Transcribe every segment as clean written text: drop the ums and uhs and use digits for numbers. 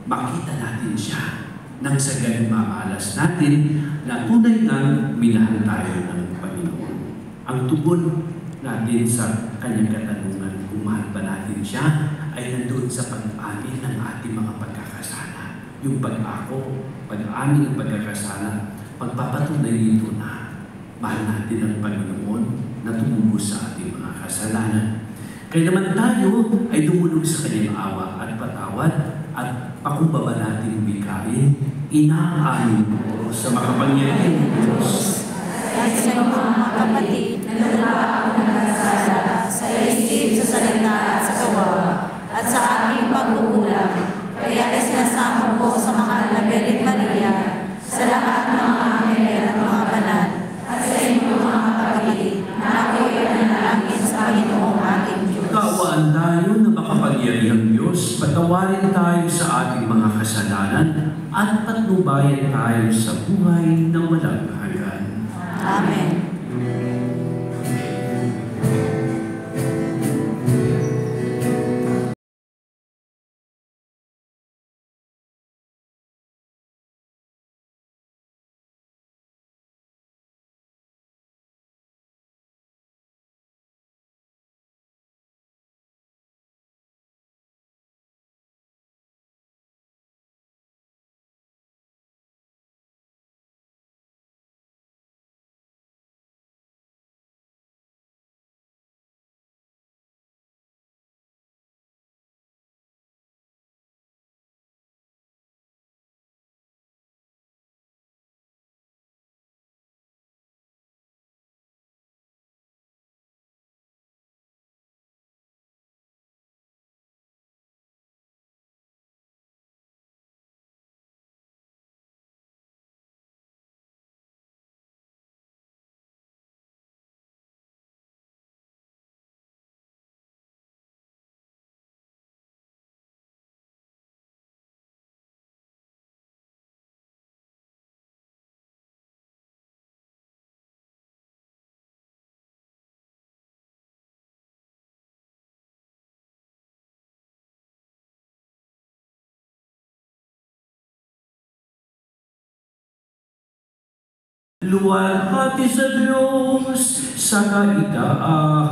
makita natin siya nang sa ganun mamalas natin na tunay nang minahal tayo ng Panginoon. Ang tugon natin sa kanyang katanungan kung mahal ba natin siya ay nandoon sa pag-amin ng ating mga pagkakasala. Yung pag-ako, pag-amin ng pagkakasala, pagpapatunay nito na mahal natin ang Panginoon na tumubos sa ating mga kasalanan. Kaya naman tayo ay dumulog sa kanyang awa at patawad at pakumbaba natin bigkain, inaamin mo sa makapangyarihang Diyos. At sa mga kapatid na naglaang nagkasala sa isip, sa salita at sa gawa, at sa aming pagkukulang, kaya isinasamo ko sa mahal na Birhen Maria, sa lahat ng mga anghel at mga banal, at sa inyong mga kapatid, na ako'y nanalangin sa Panginoong ating Diyos. Kaawaan tayo na makapangyarihang Diyos, patawarin tayo sa ating mga kasalanan, at patnubayan tayo sa buhay na walang hanggan. Amen. Luwalhati sa Diyos sa kaitaasan.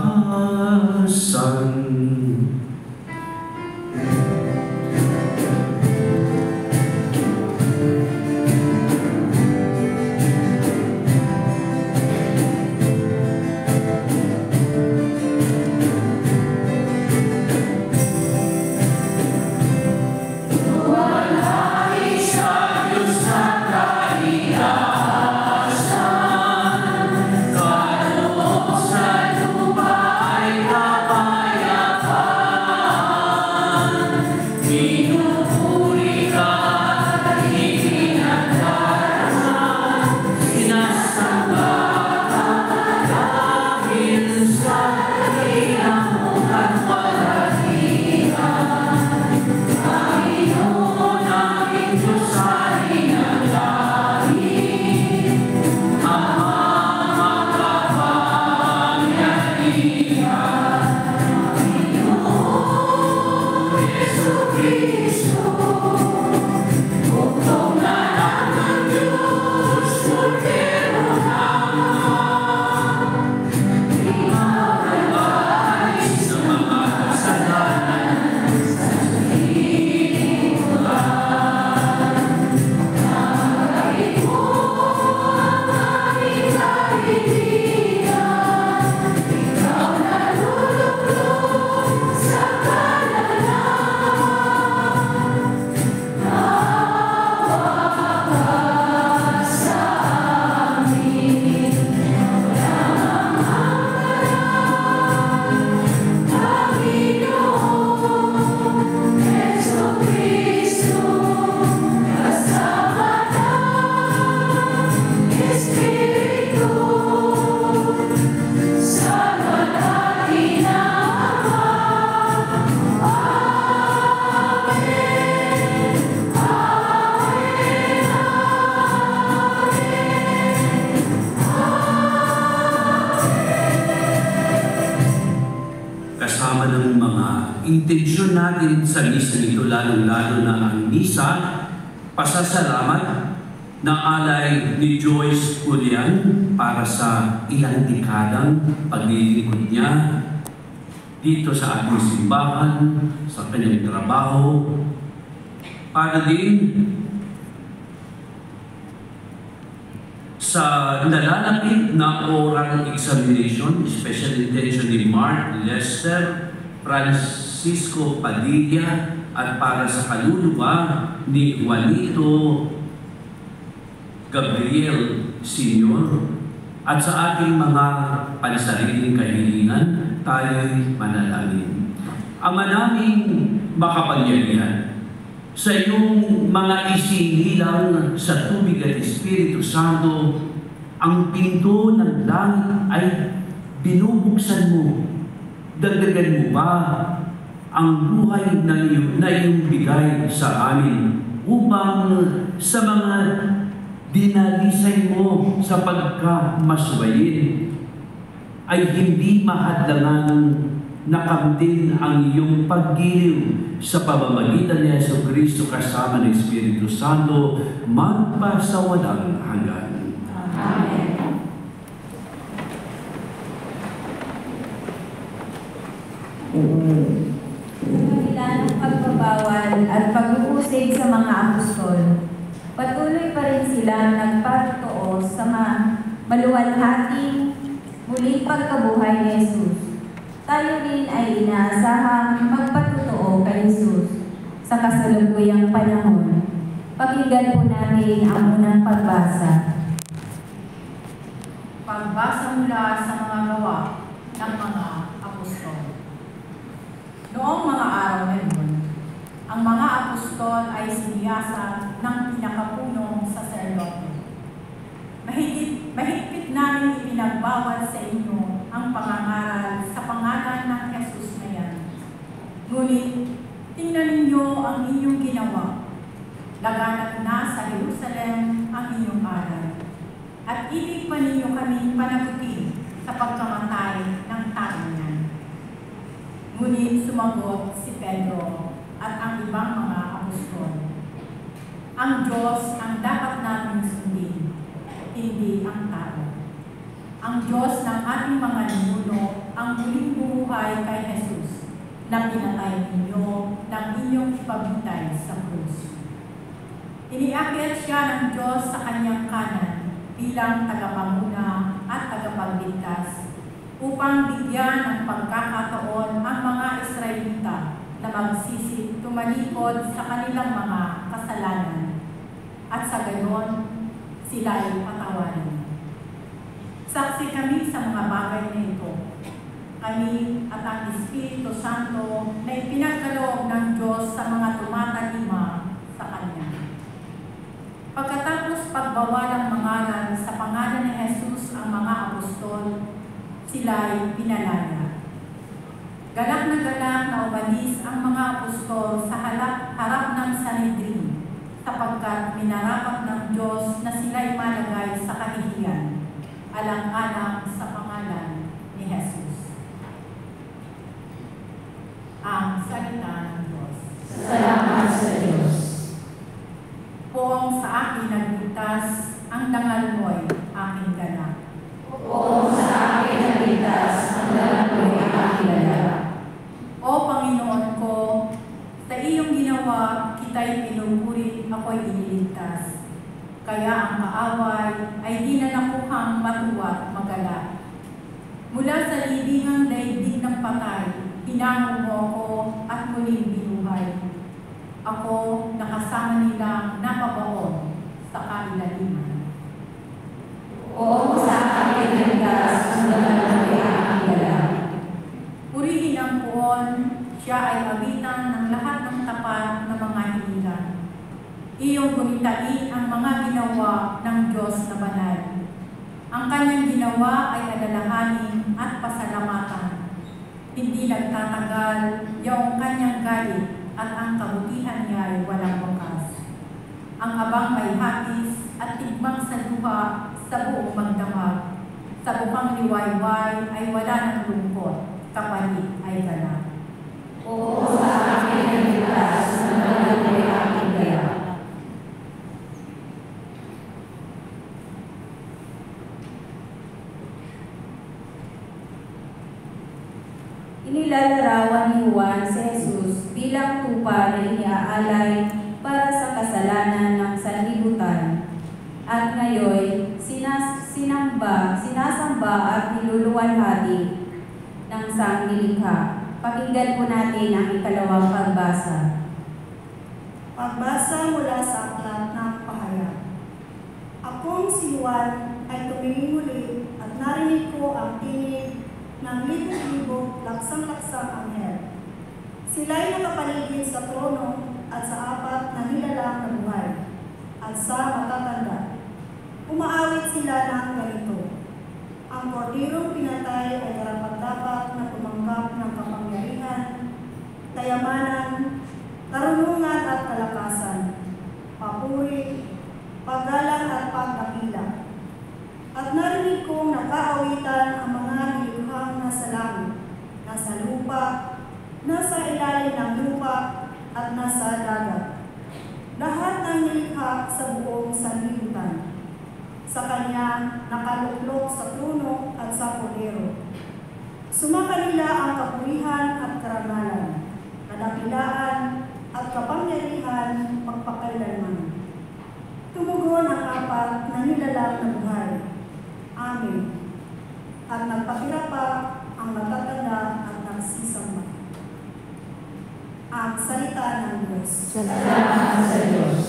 intensyon intensyon natin sa misa nito, lalo-lalo na ang misa, pasasalamat na alay ni Joyce Julian para sa ilang dekadang paglilingkod niya dito sa ating simbahan, sa kanyang trabaho, para din sa nalalapit na oral examination, special intention ni Mark Lester Francisco Padilla, at para sa kaluluwa ni Juanito Gabriel Sr. At sa ating mga pansariling kahilingan, tayo'y manalangin. Ama naming makapangyarihan, sa iyong mga isinilang sa tubig at Espiritu Santo, ang pinto ng langit ay binubuksan mo. Dagdagan mo ba ang buhay na iyong bigay sa amin upang sa mga dinalisay mo sa pagkamaswayin ay hindi mahadlangan nakamtin ang iyong paggiliw sa pamamagitan ni Jesucristo kasama ng Espiritu Santo magpasawalang hanggan. Amen. Dakilang pagbabawal at pag-uusig sa mga apostol, patuloy pa rin silang nagpatutuo sa maluwalhating muling pagkabuhay ni Jesus. Tayo rin ay inaasahang magpatutuo kay Jesus sa kasalukuyang panahon. Pakinggan po natin ang unang pagbasa. Pagbasa mula sa mga gawa ng mga apostol. Noong mga araw na yun, ang mga apostol ay siniyasa ng pinakapunong saserdote. Mahigpit namin ipinagbawal sa inyo ang pangangaral sa pangalan ng Jesus na yan. Ngunit, tingnan ninyo ang inyong ginawa. Laganap na sa Jerusalem ang inyong aral. At ibig pa ninyo kaming panagutin sa pagkamatay ng tao niyan. Ngunit sumagot si Pedro at ang ibang mga apostol. Ang Diyos ang dapat namin sundin, hindi ang tao. Ang Diyos ng ating mga ninuno ang muling buhay kay Jesus na pinatay ninyo ng inyong ipabitay sa krus. Iniakyat siya ng Diyos sa kanyang kanan bilang tagapanguna at tagapagligtas upang bigyan ng pagkakataon ang mga Israelita na magsisi tumalikod sa kanilang mga kasalanan at sa gayon sila'y patawarin. Saksi kami sa mga bagay na ito. Kami at ang Espiritu Santo na ipinagkaloob ng Diyos sa mga tumatalima sa Kanya. Pagkatapos pagbawalang mangalan sa pangalan ni Jesus ang mga apostol, sila'y pinalaya. Galak na umalis ang mga apostol sa harap ng Sanhedrin sapagkat minarapat ng Diyos na sila'y malagay sa kahihiyan alang-alang sa pangalan ni Jesus. Ang salita ng Diyos. Salamat sa Diyos. Poong sa akin nagligtas, ang dangal mo'y aking ganap. Oo, sa akin nagligtas, ang dalang mo'y aking ganap. O Panginoon ko, sa iyong ginawa, kita'y pinupuri, ako'y iniligtas. Kaya ang kaaway ay di na nakuhang matuwa magalak. Mula sa libingang daigdig ng patay, hinango mo ako at muling binuhay. Ako nakasama nilang napabaon sa kailaliman. Oo, sa akin nagligtas, ang dalang mo'y aking ganap. Purihin ang puon, siya ay awitan ng lahat ng tapat na mga hilingan. Iyong gunitain ang mga ginawa ng Diyos na banal. Ang kanyang ginawa ay alalahanin at pasalamatan. Hindi nagtatagal yung kanyang galit at ang kabutihan niya ay walang wakas. Ang abang may hapis at tigbang sa luha sa buong magdamag. Sa bukang liwayway ay wala ng lungkot, kapalit ay ganap. Oo, sa lupa na iniaalay para sa kasalanan ng sanlibutan. At ngayon, sinasamba at niluluwalhati ng sangnilikha. Pakinggan po natin ang ikalawang pagbasa. Pagbasa mula sa aklat ng pahayag. Akong si Juan ay tumingin muli at narinig ko ang tinig ng libo-libo laksang-laksang anghel. Sila'y nakapaligid sa trono at sa apat na nilalang na buhay at sa matatanda. Umaawit sila ng ganito. Ang kordirong pinatay ay karapat-dapat na tumanggap ng kapangyarihan, kayamanan, karunungan at kalakasan, papuri, paggalang at pagdakila. At narinig kong nakaawitan ang mga nilikhang nasa langit, nasa lupa, nasa ilalim ng lupa, at nasa dagat. Lahat ng nilikha sa buong sanlibutan. Sa kanya nakaluklok sa trono at sa kordero. Sumakanila ang kapurihan at karangalan, kadakilaan at kapangyarihan magpakailanman. Tumugon ang apat na nilalang na buhay. Amen. At nagpatira pa ang matatanda at nagsisamba. Ang salita ng Diyos. Salamat sa Diyos.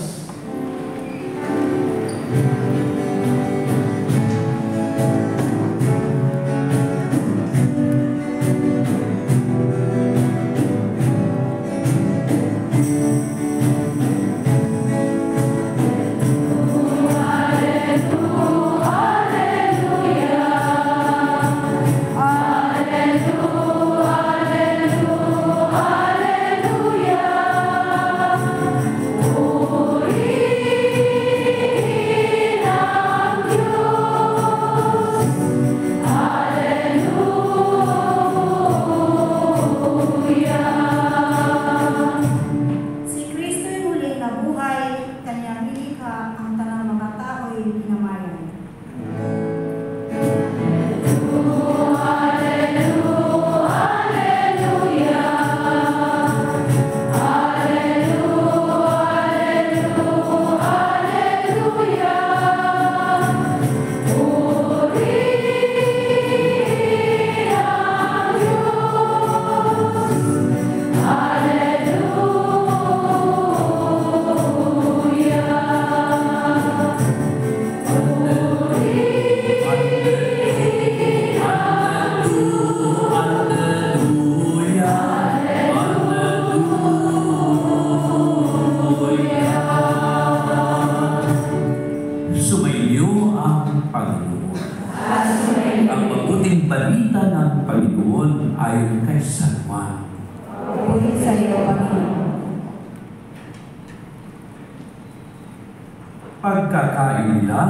Pagkakain nila,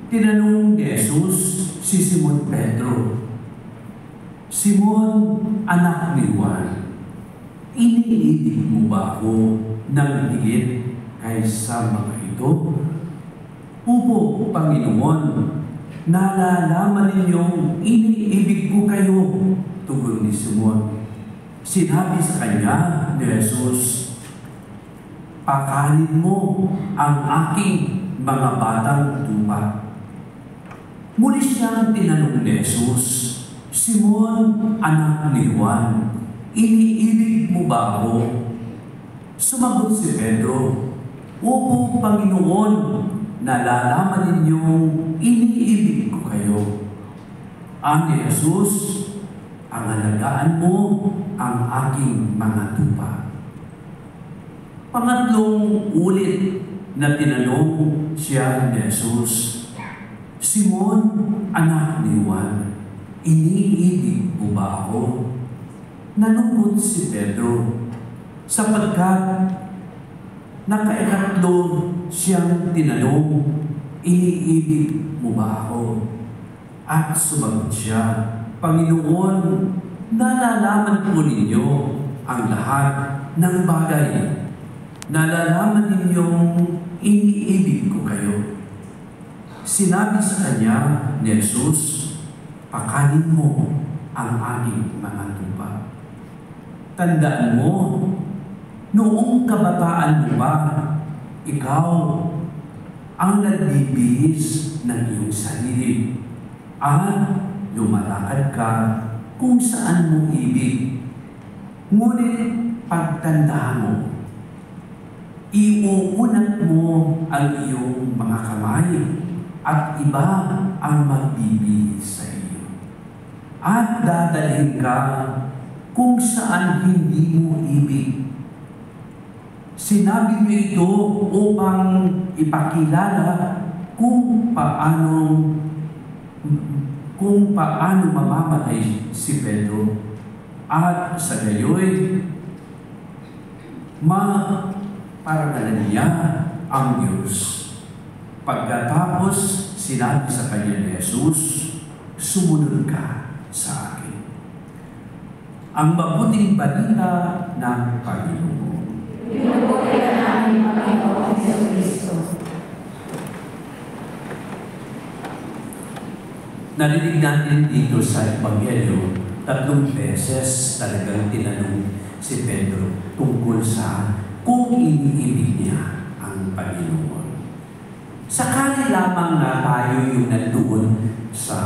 tinanong ni Jesus si Simon Pedro, Simon, anak ni Juan, iniibig mo ba ako ng higit kaysa mga ito? Opo, Panginoon, nalalaman ninyong iniibig ko kayo, tugon ni Simon. Sinabi sa kanya ni Jesus, pakanin mo ang aking mga batang tupa. Muli siyang tinanong ni Jesus, Simon, anak ni Juan, iniibig mo ba ako? Sumagot si Pedro, opo, Panginoon, nalalaman ninyong iniibig ko kayo. Ani Jesus, ang alagaan mo ang aking mga tupa. Pangatlong ulit na tinanong siya ni Jesus, Simon, anak ni Juan, iniibig mo ba ako? Nalungkot si Pedro, sapagkat nakaikatlo siyang tinanong, iniibig mo ba ako? At sumagot siya, Panginoon, nalalaman po ninyo ang lahat ng bagay. Nalalaman ninyong iniibig ko kayo. Sinabi sa kanya ni Jesus, pakanin mo ang aking mga tupa. Tandaan mo, Noong kabataan mo ba, ikaw ang nagbibihis ng iyong sarili at lumalakad ka kung saan mo ibig. Ngunit pagtanda mo, iuunat mo ang iyong mga kamay at iba ang magbibihis sa iyo. At dadalhin ka kung saan hindi mo ibig. Sinabi mo ito upang ipakilala kung paano mamamatay si Pedro at sa gayoy maparagalan niya ang Diyos. Pagkatapos sinabi sa kanya ni Jesus, sumunod ka sa akin. Ang mabuting balita ng Panginoon. Pinupuri ka namin, Panginoon Jesucristo. Narinig natin dito sa Ebanghelyo, 3 beses talagang tinanong si Pedro tungkol sa kung iniibig niya ang Panginoon. Sakali lamang na tayo yung nandoon sa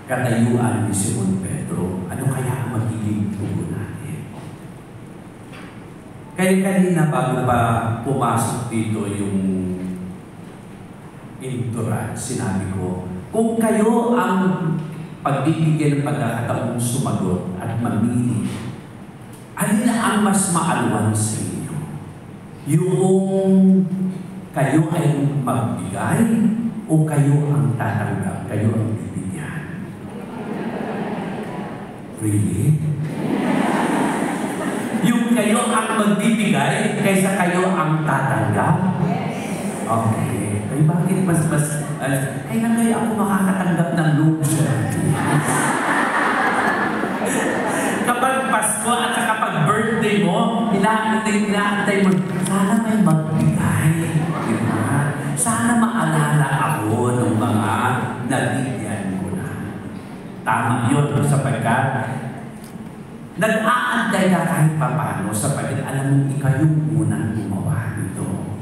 katayuan ni Simon Pedro, ano kaya ang magiging tugon natin? Kaya kanina bago pa pumasok dito yung entourage, sinabi ko, kung kayo ang pagbibigyan ng pagkakataong sumagot at mamili, alin ang mas maalwan sa inyo? Yung kayo ay magbigay o kayo ang tatanggap, kayo ang bibigyan? Really? Yung kayo ang magbibigay kaysa kayo ang tatanggap? Okay. Ay, bakit kaya kaya ako makakatanggap ng luxury? Kapag Pasko at saka kapag birthday mo, inaantay mo, sana may magbigay. Diba? Sana maalala ako ng mga nabigyan ko na. Tama yun sapagkat nag-aantay ka kahit papano sapagkat alam mo ikaw yung unang gumawa nito.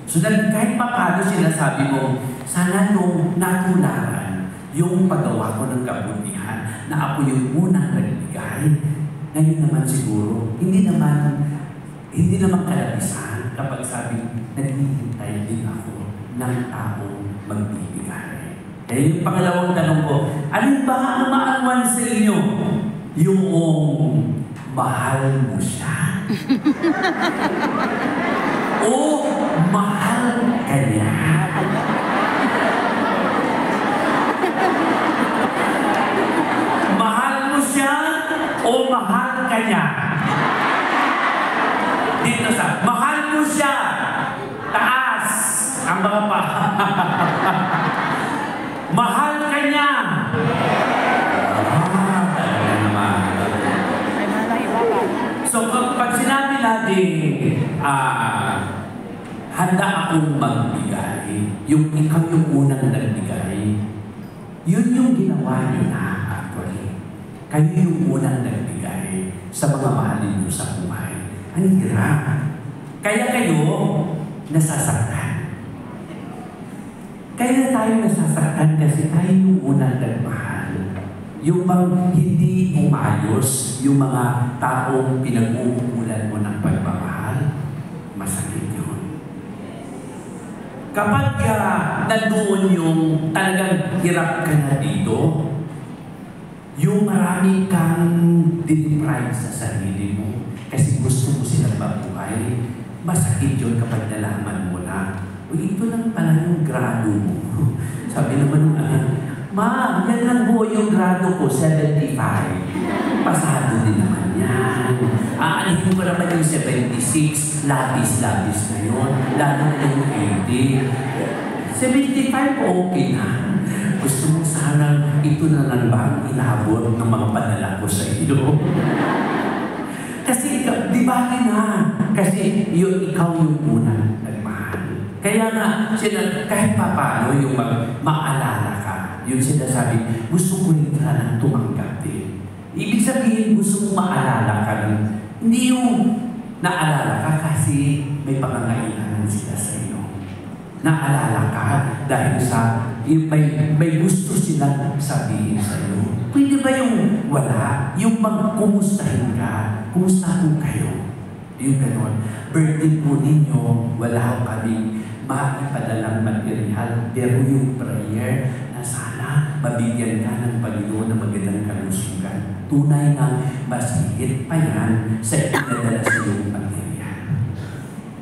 So kahit papano sinasabi mo, sana nung natularan yung paggawa ko ng kabutihan na ako yung unang nagbigay, ngayon naman siguro, hindi naman kalabisan kapag sabi, naghihintay din ako ng taong magbibigay. Kaya yung pangalawang tanong ko, alin ba ang maalwan sa inyo? Yung mahal mo siya? O mahal ka niya? Mahal mo siya o mahal ka niya? Dito sa, mahal mo siya. Taas ang mga pa. Mahal ka niya. So pag sinabi natin, handa akong magbigay, yung ikaw yung unang nagbigay, yun yung ginawa nyo na actually. Kayo yung unang nagbigay sa mga mahalin nyo sa buhay. Ang hirap. Kaya kayo nasasaktan. Kaya tayo nasasaktan kasi tayo yung unang nagmahal. Yung bang hindi umayos, yung mga taong pinag-uukulan mo ng pagmamahal, masakit yun. Kapag nandoon yung talagang hirap ka na dito, yung marami kang deprive sa sarili mo kasi gusto mo silang mabuhay, masakit yun kapag nalaman mo na, uy, ito lang pala yung grado mo. Sabi naman ng anak, Ma, yan lang po yung grado ko, 75. Pasado din naman yan. Aanihin ko naman yung 76, labis-labis na yun. Lalo na yung 80. 75, okay na. Gusto mo sana, ito na lang ba ang inabot ng mga padala ko sa iyo? Kasi, di ba na? Kasi ikaw yung unang nagmahal. Kaya nga, kahit pa paano yung maalala ka, yung sinasabi, gusto ko rin sanang tumanggap din. Ibig sabihin, gusto mo maalala ka ng, hindi yung Naalala ka kasi may pangangailangan sila sa iyo. Naalala ka dahil sa may gusto silang sabihin sa iyo. Pwede ba yung wala? Yung magkumustahin ka? Kumusta po kayo? Yung ganon. Birthday po ninyo, wala kaming maipadalang material, pero yung prayer na sana mabigyan ka ng Panginoon ng magandang kalusugan. Tunay na mas higit pa yan sa ipinadala sa iyong material.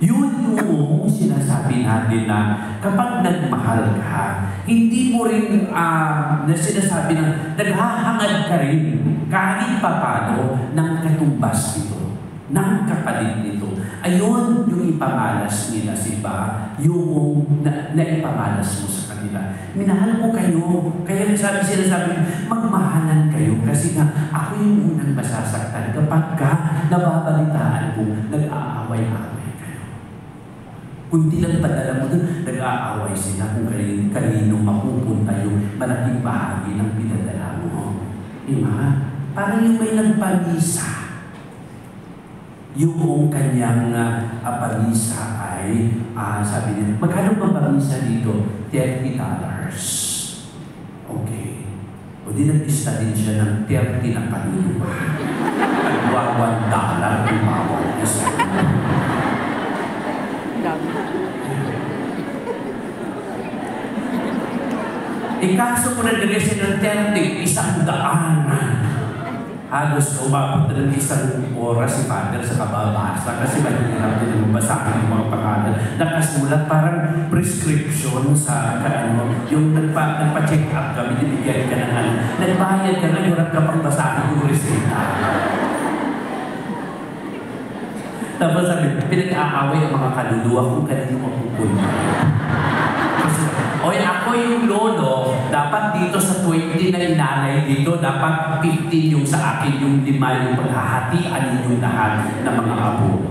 Yun yung sinasabi natin na kapag nagmahal ka, hindi mo rin na sinasabi na naghahangad ka rin kahit papano ng katumbas nito, ng kapalit nito. Ayun yung ipamalas nila, siba, yung naipamalas mo sa kanila. Minahal ko kayo, kaya sinasabi, magmahalan kayo kasi nga ako yung unang masasaktan kapag ka nababalitaan ko, nag-aaway-aaway kayo. Kung di lang padala mo doon, nag-aaway sila kung kanino mapupunta yung malaking bahagi ng pinadala mo. Diba? Parang yung may nagpamisa. Yung kanyang pamisa ay, sabi niya, magkano bang pamisa dito? $30. Okay. O di nag-isa din siya ng 30 na kaluluwa. At $1 yung bawat isa. Ikaso ko nagdagay siya ng 30, 100. Halos umabot na ng 1 oras si Father sa kababasa kasi mahirap din mabasahin yung mga pangalan. Nakasulat parang prescription sa yung nagpa-check up kami, binibigyan ka ng nagbayad ka na, hirap ka pang basahin yung reseta. Tapos sabi, pinag-aaway ang mga kaluluwa kung kanino mapupunta. Oy, ako yung lolo, dapat dito sa 20 na inanay dito, dapat 15 yung sa akin, yung 5 yung paghahatian yung lahat ng mga apo.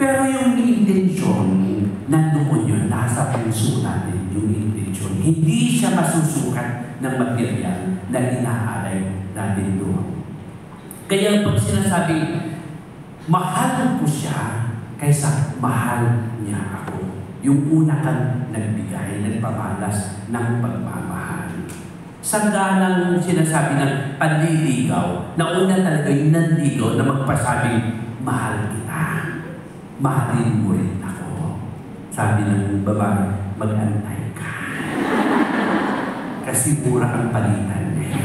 Pero yung intensyon, nandoon yun, nasa puso natin yung intensyon. Hindi siya masusukat ng material na inaalay natin doon. Kaya pag sinasabi, mahal ko siya kaysa mahal niya ako. Yung una kang nagbigay, nagpamalas ng pagmamahal. Sangganang sinasabi ng panliligaw, na una talaga yung nanligaw na magpasabing, mahal kita. Mahalin mo rin ako. Sabi ng babae, mag-antay ka. Kasi mura ang palitan niya.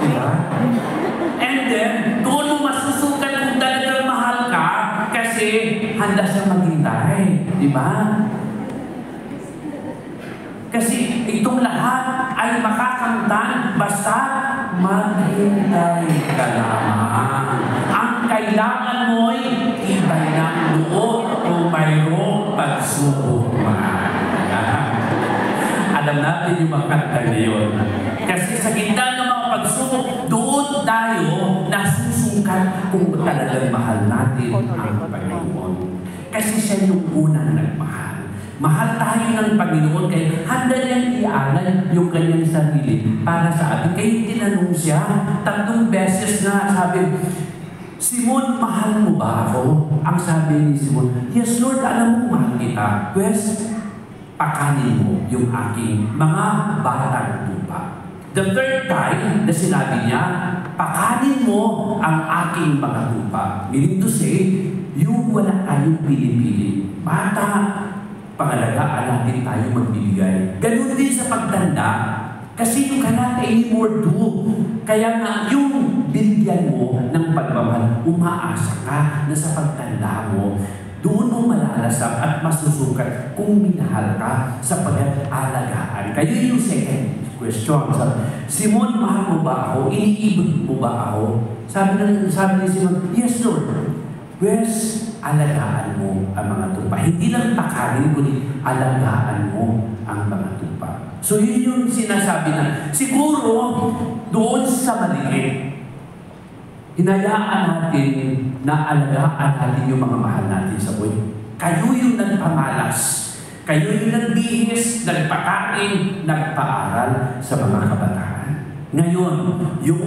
Diba? And then, doon mo masusukat kung talagang mahal ka kasi handa siya maghintay. Diba? Kasi itong lahat ay makakamtan basta maghintay ka lamang. Ang kailangan mo'y ibay ng loob kung mayroong pagsubok man. Alam natin yung mga kanta na yun. Kasi sa gitna ng mga pagsubok, doon tayo nasusukat kung talagang mahal natin ang Panginoon. Kasi siya yung unang nagmahal. Mahal tayo ng Panginoon kaya handa niyang ialay yung kanyang sarili para sa atin. Kaya tinanong siya, 3 beses na sabi, Simon, mahal mo ba ako? Ang sabi ni Simon, yes Lord, alam mo mahal kita. Pues, pakanin mo yung aking mga batang tupa. The third time na sinabi niya, pakanin mo ang aking mga tupa. Meaning to say, yung wala tayong pinipili. Bata, pangalagaan natin tayo magbibigay. Ganun din sa pagtanda, kasi you cannot anymore do. Kaya nga, yung binigyan mo ng pagmamahal, umaasa ka na sa pagtanda mo, doon mo malalasap at masusukat kung minahal ka sa pag-alagaan. Kaya yung second question, Simon, mahal mo ba ako? Iniibig mo ba ako? Sabi ni Simon, yes Lord. Yes, alagaan mo ang mga tupa. Hindi lang pakanin, kundi alagaan mo ang mga tupa. So yun yung sinasabi na, siguro doon sa maliit, hinayaan natin na alagaan natin yung mga mahal natin sa buhay. Kayo yung nagpamalas Kayo yung nagbihis, nagpakain, nagpaaral sa mga kabataan. Ngayon, yung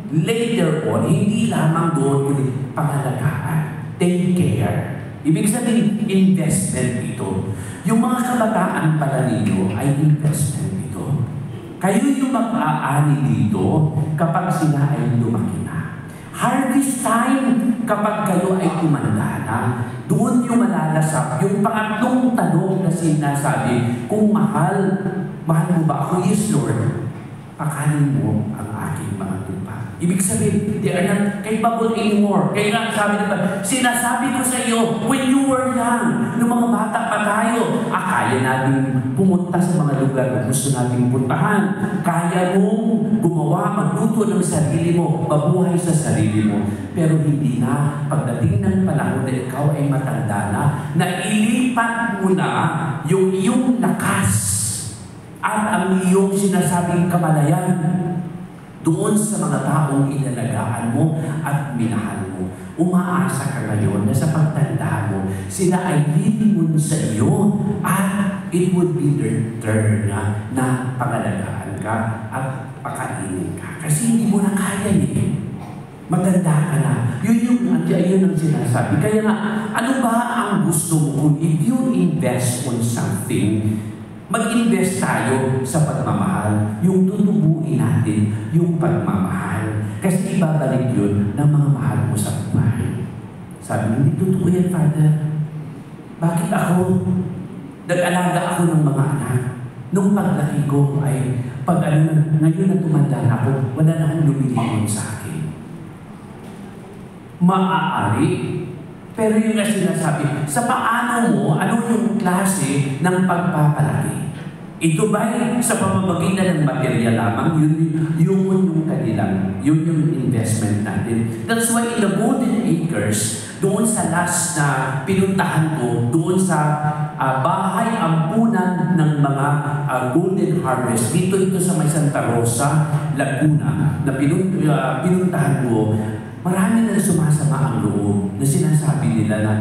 later on, hindi lamang doon kundi pangalagaan. Take care. Ibig sabihin, investment ito. Yung mga kabataan pala ninyo ay investment ito. Kayo yung mag-aani dito kapag sila ay lumaki na. Harvest time, kapag kayo ay tumanda na, doon yung malalasap. Yung pangatlong tanong na sinasabi, kung mahal mo ba ako? Yes, Lord. Pakanin mo ang aking mga tupa. Ibig sabihin, they are not capable anymore. Kaya nga sabi nila, sinasabi ko sa iyo, when you were young, nung mga bata pa tayo, kaya natin pumunta sa mga lugar na gusto natin puntahan. Kaya mong gumawa, magluto ng sarili mo, mabuhay sa sarili mo. Pero hindi na, pagdating ng panahon na ikaw ay matanda na ilipat mo na yung iyong lakas at ang iyong sinasabing kamalayan doon sa mga taong inalagaan mo at minahal mo. Umaasa ka ngayon na sa pagtanda mo, sila ay lilingon sa iyo at it would be their turn na pangalagaan ka at pakainin ka. Kasi hindi mo na kaya eh. Maganda ka na. Yun ang sinasabi. Kaya nga, ano ba ang gusto mo? If you invest on something, mag-invest tayo sa pagmamahal. Yung tutubuin natin, yung pagmamahal. Kasi ibabalik yun ng mga mahal mo sa buhay. Sabi, hindi totoo yan, Father. Bakit ako? Nag-alaga ako ng mga anak. Nung paglaki ko ay, ngayon na tumanda na ako, wala na akong lumilingon sa akin. Maaari. Pero yung nga sinasabi, sa paano mo, ano yung klase ng pagpapalaki? Ito ba sa pamamagitan ng material lamang? Yun yung kanilang, yun yung investment natin. That's why in the Golden Acres, doon sa last na pinuntahan ko, doon sa bahay ampunan ng mga Golden Harvest, dito ito sa may Santa Rosa, Laguna, na pinuntahan ko, marami na sumasama ang loob na sinasabi nila na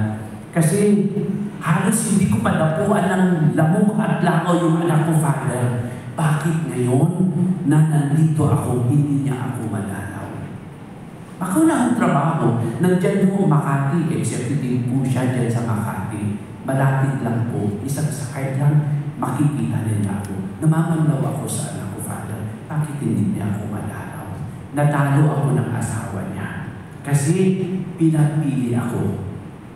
kasi halos hindi ko padapuan ng lamok at langaw yung anak ko, Father. Bakit ngayon na nandito ako, hindi niya ako madalaw? Baka wala akong trabaho. Nandyan po Makati, executive po siya dyan sa Makati. Malapit lang po, isang sakay lang, makikita niya ako. Namamanglaw ako sa anak ko, Father. Bakit hindi niya ako madalaw? Natalo ako ng asawa niya. Kasi pinapili ako.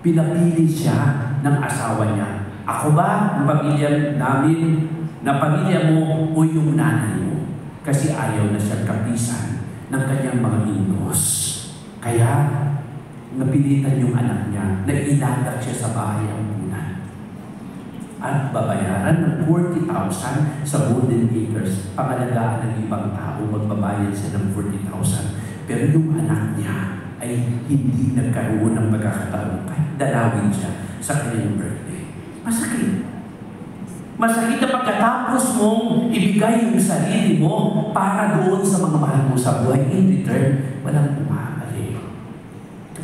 Pinapili siya ng asawa niya. Ako ba, ang pamilya namin, na pamilya mo o yung nanay mo? Kasi ayaw na siya kapisan ng kanyang mga in-laws. Kaya, napilitan yung anak niya na iladak siya sa bahay ampunan. At babayaran ng 40,000 sa Golden Acres. Pangalagaan ng ibang tao, magbabayad siya ng 40,000. Pero yung anak niya ay hindi nagkaroon ng pagkakataon kahit dalawin siya sa kanyang birthday. Masakit. Masakit na pagkatapos mong ibigay yung sarili mo para doon sa mga mahal mo sa buhay. In return, walang pumapali.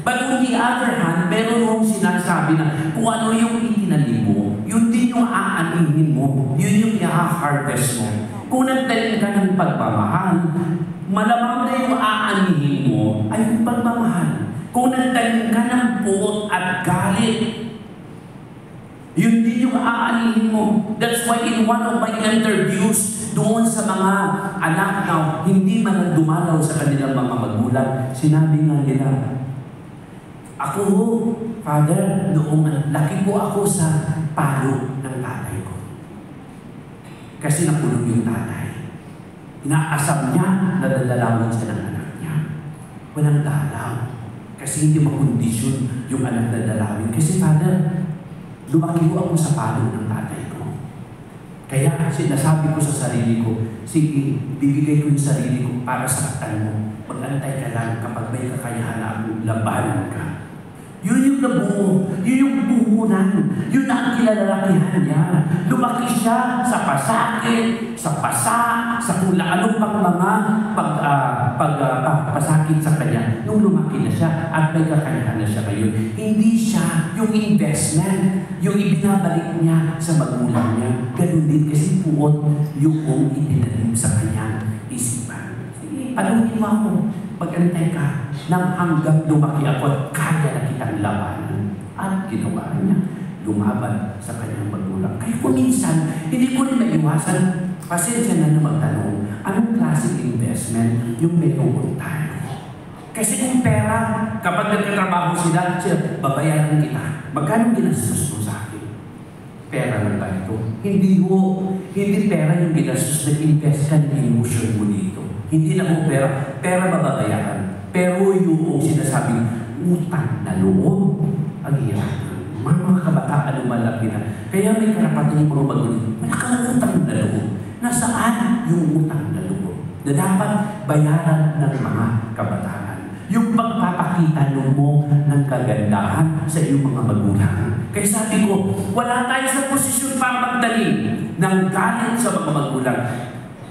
But on the other hand, meron mong sinasabi na kung ano yung itinanim mo, yun din yung aanihin mo, yun yung i-harvest mo. Kung nagtanim ka ng pagmamahal, malamang na yung aanihin mo ay yung pagmamahal. Kung nagtanim ka ng puot at galit, yun din yung aanihin mo. That's why in one of my interviews, doon sa mga anak na hindi man dumalaw sa kanilang mga magulang, sinabi nga nila, ako, Father, noong laki po ako sa palo ng tatay ko. Kasi nakulong yung tatay. Inaasam niya na dadalawin siya ng anak niya. Walang dalaw. Kasi hindi makondisyon yung anak na dalawin. Kasi Father, lumaki ko ako sa palo ng tatay ko. Kaya sinasabi ko sa sarili ko, sige, bibigay ko yung sarili ko para saktan mo. Mag-antay ka lang kapag may kakayahan na labanan ka. Yun yung nabuo, yun yung puhunan, yun na ang kilalakihan niya. Lumaki siya sa pasakit, sa pasa, sa kung anong pang mga pagpasakit sa kanya nung lumaki na siya at may kakayahan na siya ngayon. Hindi siya yung investment, yung ibinabalik niya sa magulang niya. Ganun din kasi puot yung itinanim sa kanyang isipan. Sige, paluhin mo ako. Mag-antay ka nang hanggang lumaki ako at kaya na kitang labanan. At ginawa niya, lumaban sa kanyang magulang. Kaya kung minsan, hindi ko rin naiwasan, pasensya na magtanong, anong klaseng investment yung may tungkol tayo? Kasi yung pera, kapag nagkatrabaho sila, babayaran kita. Magkano ginastos mo sa akin? Pera lang ba ito? Hindi ho. Hindi pera yung ginastos na invest ka ng emotion mo dito. Hindi na ho pera mababayaran. Pero yung sinasabing utang na loob, ang hirap. Mga kabataan lumalaki na. Kaya may karapatan yung mga magulang. Malakang utang na loob. Nasaan yung utang na loob? Na dapat bayaran ng mga kabataan. Yung pagpapakita mo ng kagandahan sa iyong mga magulang. Kaya sabi ko, wala tayo sa posisyon para magdali ng galit sa mga magulang.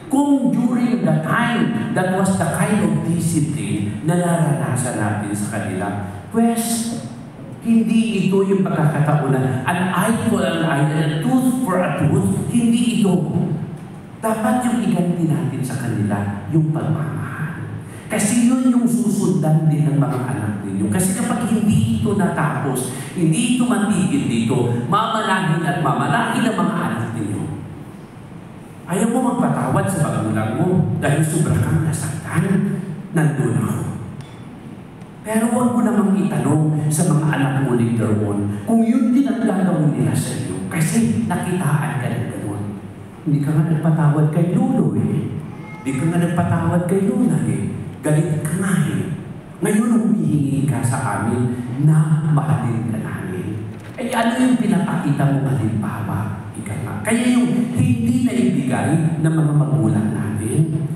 Kung during the time, that was the kind of discipline na naranasan natin sa kanila, pues, hindi ito yung pagkakataon na an eye for an eye and a tooth for a tooth. Hindi ito. Dapat yung iganti natin sa kanila yung pagmamahal. Kasi yun yung susundan din ng mga anak ninyo. Kasi kapag hindi ito natapos, hindi ito matigil dito, mamalahin at mamalahin ang mga anak ninyo. Ayaw mo magpatawad sa magulang mo dahil sobra kang nasaktan. Nandun ako. Pero huwag mo namang itanong sa mga anak mo later on kung yun din ang gagawin nila sa iyo. Kasi nakitaan ka ng gano'n. Hindi ka nga nagpatawad kay Lolo eh. Hindi ka nga nagpatawad kay Lola eh. Galit ka nga eh. Ngayon humihingi ka sa amin na mahalin ka namin. Eh ano yung pinapakita mo halimbawa? Ika nga. Kaya yung hindi na ibigay ng mga magulang natin,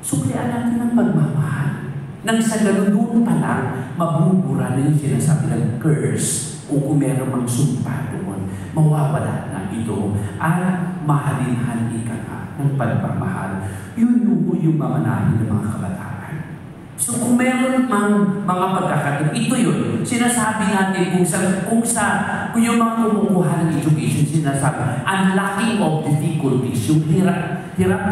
suklian natin ng pagmamahal. Nang sa ganun pa lang, mabubura na yung sinasabi ng curse o kung meron mang sumpa doon, mawawala na ito at mahalinhan ika nga ng pagmamahal. Yun yung mamanahin ng mga kabataan. So kung meron mang mga pagkakataon, ito yun. Sinasabi natin kung yung mga kumukuha ng education, sinasabi, unlocking of difficulties, yung hirap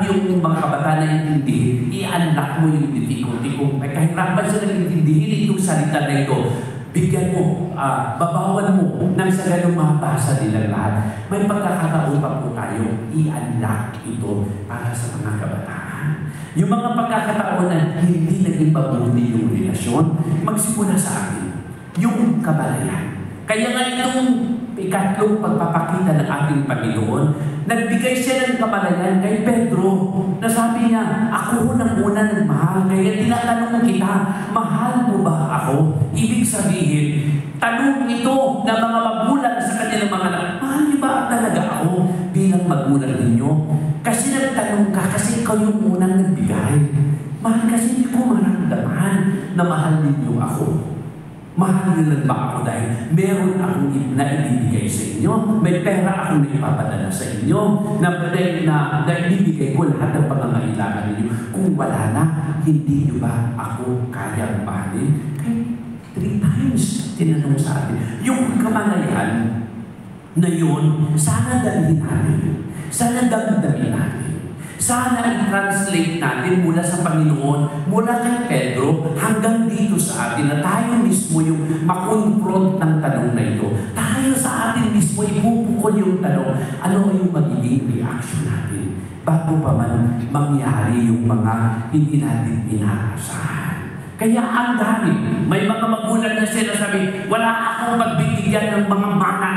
yung mga kabataan na intindihin, i-unlock mo yung difficulty. Kung may kahirapan sila intindihin itong salita na ito, bigyan mo, babawan mo nang sa ganung mabasa nila lahat. May pagkakataon pa po tayo, i-unlock ito para sa mga kabataan. Yung mga pagkakataon na hindi naging mabuti yung relasyon, magsimula sa akin, yung kabalayan. Kaya nga itong ikatlong pagpapakita ng ating Panginoon, nagbigay siya ng kabalayan kay Pedro, na sabi niya, ako nang una nagmahal, kaya tinatanong kita, mahal mo ba ako? Ibig sabihin, tanong ito na mga magulang sa kanilang mga anak, mahal niyo ba talaga ako bilang magulang ninyo? Kasi nagtanong ka, kasi ikaw yung unang nagbigay. Mahal kasi hindi ko maramdaman na mahal ninyo ako. Mahal niyo lang ba ako dahil meron akong naibibigay sa inyo? May pera akong naipapadala sa inyo na ibibigay ko lahat ng pangangailangan ninyo. Kung wala na, hindi niyo ba ako kayang mahalin? Kaya 3 times tinanong sa atin. Yung kamalayan na yun, sana dalhin natin. Sana damdamin natin. Sana i-translate natin mula sa Panginoon, mula kay Pedro, hanggang dito sa atin na tayo mismo yung makonfront ng tanong na ito. Tayo sa atin mismo ipupukol yung tanong, ano yung magiging reaction natin bago pa man mangyari yung mga hindi natin inaasahan. Kaya ang dami, may mga magulang na sila sabi, wala akong magbibigyan ng mga mana.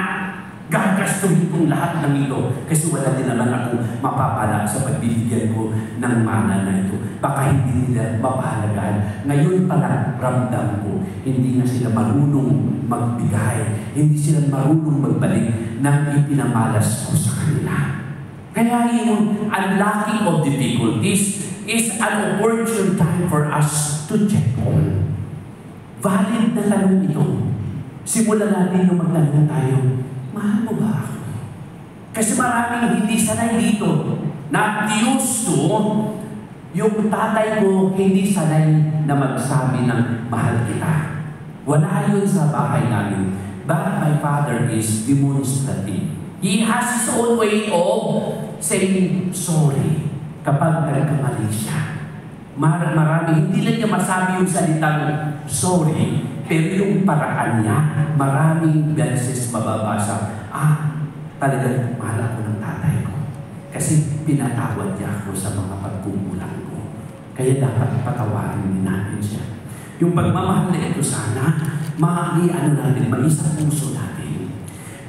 Gagastuhin kong lahat ng ito kasi wala din naman ako mapapala sa pagbibigyan ko ng mana na ito. Baka hindi nila mapahalagaan. Ngayon pala, ramdam ko, hindi na sila marunong magbigay. Hindi sila marunong magbalik ng ipinamalas ko sa kanila. Kaya yung unlocking of difficulties is an opportune time for us to check on. Valid na tanong ito. Simulan natin yung magtanong tayo, mahal mo ba ako? Kasi maraming hindi sanay dito na used to Yung tatay ko hindi sanay na magsabi ng mahal kita. Wala yun sa bahay namin. But my father is demonstrative. He has his own way of saying sorry kapag nagkamali siya. Marami, hindi lang niya masabi yung salitang sorry, pero yung paraan niya, maraming beses mababasa, talagang mahal ako ng tatay ko. Kasi pinatawad niya ako sa mga pagkukulang ko. Kaya dapat patawarin din natin siya. Yung pagmamahal na ito sana, natin, maisa puso natin.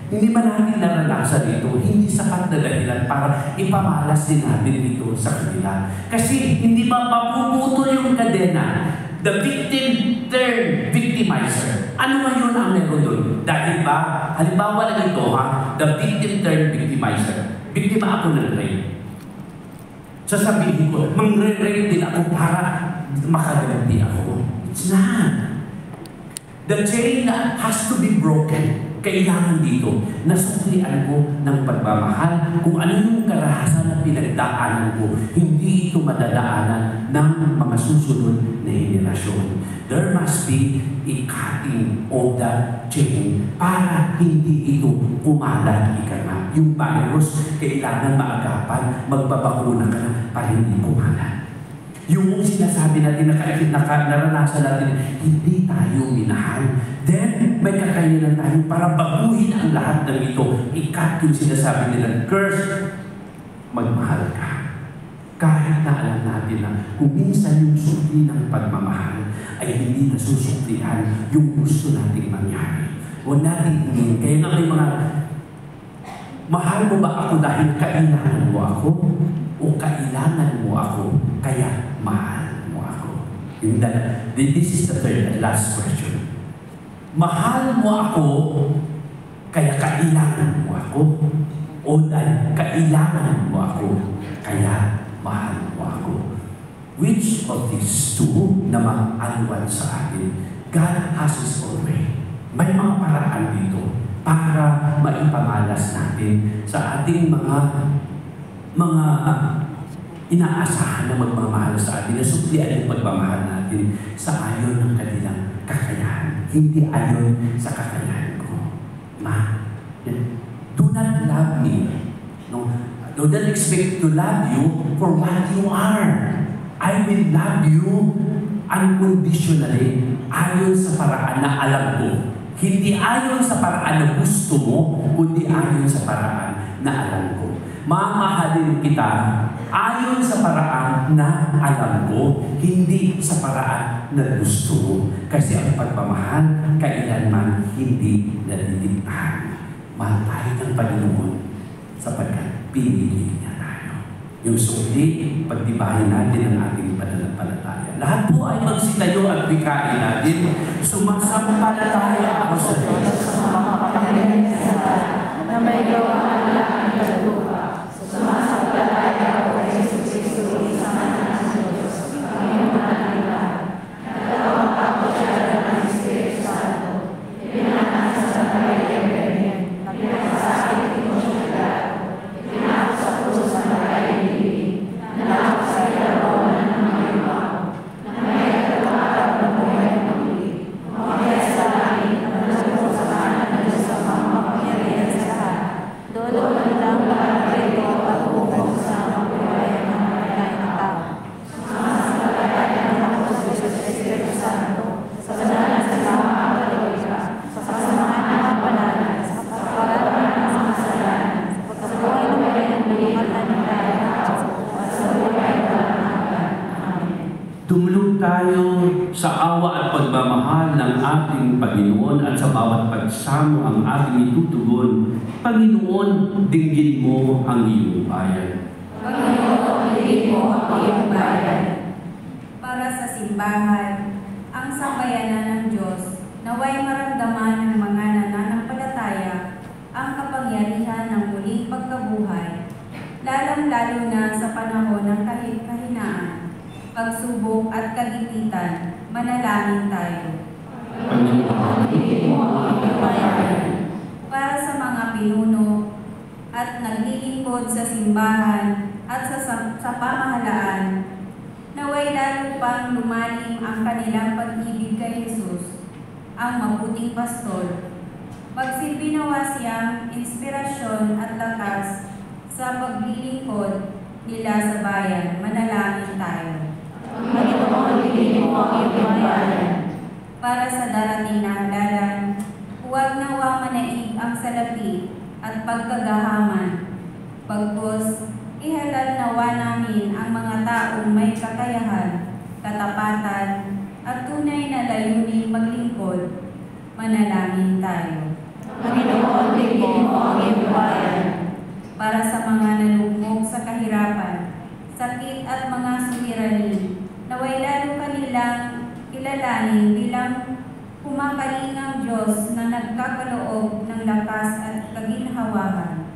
Hindi ba natin naranasan ito? Hindi sapat na dahilan para ipamalas din natin ito sa kanila. Kasi hindi ba mapuputol yung kadena? The victim turned victimizer. Ano nga yun ang meron doon? Dahil ba, halimbawa na ito the victim turned victimizer. Biktima ako ng rape. Sasabihin ko, mangre-rape din ako para makaganti ako. It's not. The chain has to be broken. Kailangan dito, nasuklian ko ng pagmamahal kung ano yung karahasan na pinagdaanan ko. Hindi ito madadaanan ng mga susunod na henerasyon. There must be a cutting of the chain para hindi ito kumalat. Yung virus, kailangan maagapan, magbabakuna ka na para hindi kumalat. Yung sinasabi natin, naranasan natin, hindi tayo minahal. Then, may kakayanan tayo para baguhin ang lahat ng ito. Ikat yung sinasabi nila, curse, magmahal ka. Kahit na alam natin na kung minsan yung sukli ng pagmamahal ay hindi nasusuklihan yung gusto nating mangyari. Huwag natin tingin. Kaya nga may mga, mahal mo ba ako dahil kailangan mo ako? O kailangan mo ako, kaya mahal mo ako? This is the third and last question. Mahal mo ako, kaya kailangan mo ako? O dahil kailangan mo ako, kaya mahal mo ako? Which of these two na maaaliwan sa atin? God has His own way. May mga paraan dito para maipamalas natin sa ating mga inaasahan na magmamahal sa atin, na suklian yung pagmamahal natin sa ayon ng kanilang kakayahan. Hindi ayon sa kakayahan ko. Do not love me. No? Do not expect to love you for what you are. I will love you unconditionally ayon sa paraan na alam ko. Hindi ayon sa paraan na gusto mo, kundi ayon sa paraan na alam ko. Mamahalin kita ayon sa paraan na alam ko, hindi sa paraan na gusto mo. Kasi ang pagmamahal, kailanman hindi naliligtahan. Mahal tayo ng Panginoon sapagkat pinili niya tayo. Yung sukli, pagtibahin natin ang ating pananampalataya. Lahat po ay magsitayo at wikain natin. Sumasampalataya ako sa Diyos. Na may gawa ang paglupa. Sumasampalataya ako kay Jesus isang anak ng Diyos. Panginoon natin lahat. Nagkawang ako siya ng Espiritu Santo. Ipinanak sa Panginoon. Pinakasakit ko siya lahat. Ipinanak sa krus ng pag-ibig. Nalakot sa ilabawan ng mga iba ko. Na may katumatag ng buhay ng muli. Umakyat sa langit at nalukot sa kanan ng Diyos sa mga makapangyarihan sa lahat. Doon lang pag-ibig ko at hukom sa mga buhay ng mga kailangan ng tao. Sumasampalataya ako sa Diyos sa Espiritu Santo, sa banalan sa mga Katolika, sa kasamaan ng mga banalan, sa pagkakaroon ng mga kasalanan, sa pagkabuhay ng mga inimatan ng tayo, at sa buhay ng mga Amen. Tumulong tayo sa awa at pagmamahal ng ating Panginoon at sa bawat pagsamo ang ating itutugon. Panginoon, dinggin mo ang iyong bayan. Panginoon, dinggin mo ang iyong bayan. Para sa simbahan, ang sambayanan ng Diyos, naway maramdaman ng mga nananampalataya ang kapangyarihan ng muling pagkabuhay, lalong-lalo na sa panahon ng kahinaan, pagsubok at kagipitan. Manalangin tayo. Panginoon, Dinggin mo ang iyong bayan. Para sa mga pinuno at naglilingkod sa simbahan at sa pamahalaan, naway lalo pang lumalim ang kanilang pag-ibig kay Jesus, ang mabuting pastor. Magsilbi nawa siyang inspirasyon at lakas sa paglilingkod nila sa bayan. Manalangin tayo. Panginoon, piliin mo ang iyong bayan. Para sa darating na halalan, huwag nawa manaig ang salapi at pagkagahaman. Pagpos, ihalal nawa namin ang mga taong may kakayahan, katapatan, at tunay na layuning maglingkod. Manalangin tayo. Panginoon, piliin mo ang iyong bayan. Para sa mga nalugmok sa kahirapan, sakit at mga suliranin, naway lalo kanilang kilalanin bilang kumakalingang Diyos na nagkakaloob ng lakas at kaginhawahan.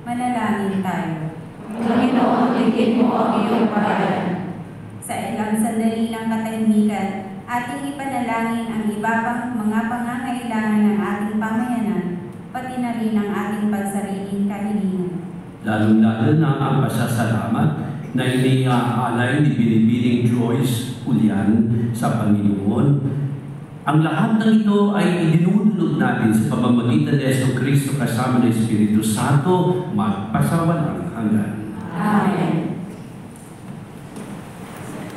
Manalangin tayo. Panginoon, piliin mo ang iyong bayan. Sa ilang sandali ng katahimikan, ating ipanalangin ang iba pang mga pangangailangan ng ating pamayanan, pati na rin ang ating pansariling kahilingan. Lalo-lalo na ang pasasalamat na iniaalay ni Binibining Joyce Julian sa Panginoon. Ang lahat ng ito ay idinudulog natin sa pamamagitan ni Jesucristo kasama ng Espiritu Santo magpasawalang hanggan. Amen.